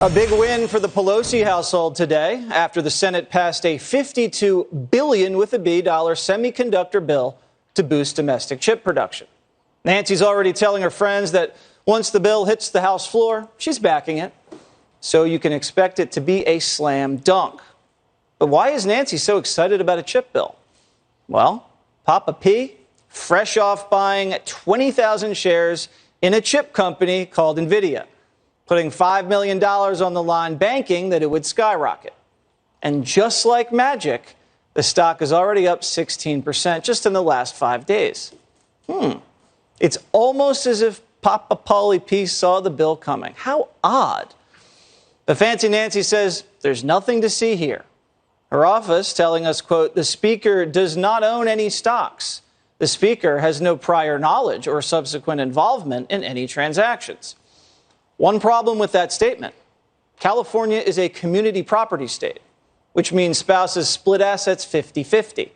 A big win for the Pelosi household today after the Senate passed a $52 billion with a B dollar semiconductor bill to boost domestic chip production. Nancy's already telling her friends that once the bill hits the House floor, she's backing it. So you can expect it to be a slam dunk. But why is Nancy so excited about a chip bill? Well, Papa P, fresh off buying 20,000 shares in a chip company called NVIDIA, putting $5 million on the line, banking that it would skyrocket. And just like magic, the stock is already up 16% just in the last 5 days. It's almost as if Papa Paulie P saw the bill coming. How odd. But Fancy Nancy says there's nothing to see here. Her office telling us, quote, the speaker does not own any stocks. The speaker has no prior knowledge or subsequent involvement in any transactions. One problem with that statement: California is a community property state, which means spouses split assets 50-50.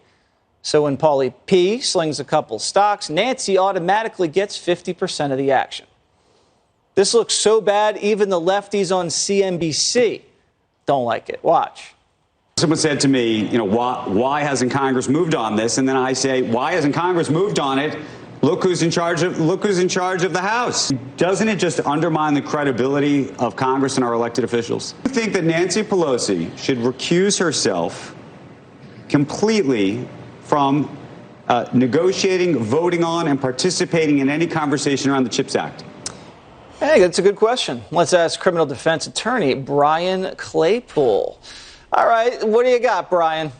So when Paulie P slings a couple stocks, Nancy automatically gets 50% of the action. This looks so bad, even the lefties on CNBC don't like it. Watch. Someone said to me, why hasn't Congress moved on this? And then I say, why hasn't Congress moved on it? Look who's in charge of the House. Doesn't it just undermine the credibility of Congress and our elected officials? I think that Nancy Pelosi should recuse herself completely from negotiating, voting on, and participating in any conversation around the CHIPS Act. Hey, that's a good question. Let's ask criminal defense attorney Brian Claypool. All right, what do you got, Brian?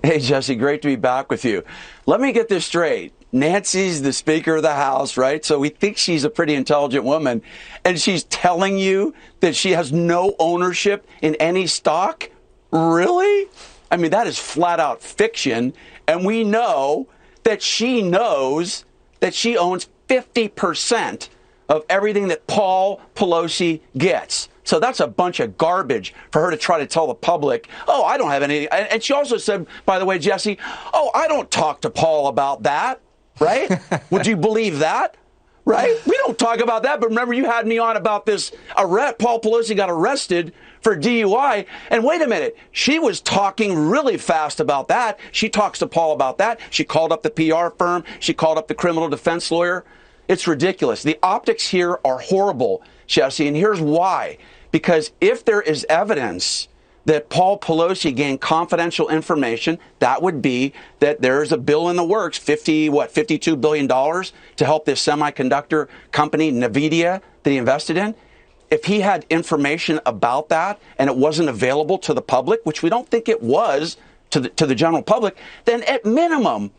Hey, Jesse, great to be back with you. Let me get this straight. Nancy's the Speaker of the House, right? So we think she's a pretty intelligent woman, and she's telling you that she has no ownership in any stock? Really? I mean, that is flat out fiction, and we know that she knows that she owns 50% of everything that Paul Pelosi gets. So that's a bunch of garbage for her to try to tell the public, oh, I don't have any. And she also said, by the way, Jesse, oh, I don't talk to Paul about that, right? Would you believe that? Right? We don't talk about that. But remember, you had me on about this arrest. Paul Pelosi got arrested for DUI. And wait a minute. She was talking really fast about that. She talks to Paul about that. She called up the PR firm. She called up the criminal defense lawyer. It's ridiculous. The optics here are horrible, Jesse. And here's why. Because if there is evidence that Paul Pelosi gained confidential information, that would be that there's a bill in the works, $52 billion to help this semiconductor company, NVIDIA, that he invested in. If he had information about that and it wasn't available to the public, which we don't think it was to the general public, then at minimum,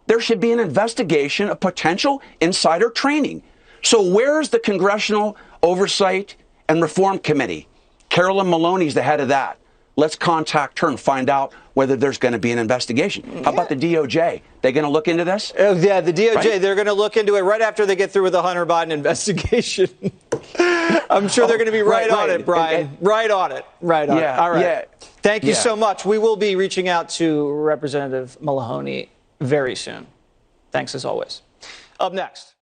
there should be an investigation of potential insider trading. So where's the Congressional Oversight and Reform Committee? Carolyn Maloney's the head of that. Let's contact her and find out whether there's going to be an investigation. How about the DOJ? They going to look into this? Oh, yeah, the DOJ, right? They're going to look into it right after they get through with the Hunter Biden investigation. I'm sure they're going to be right on it, Brian. Right on it. Right on it. All right. Yeah. Thank you so much. We will be reaching out to Representative Maloney very soon. Thanks as always. Up next.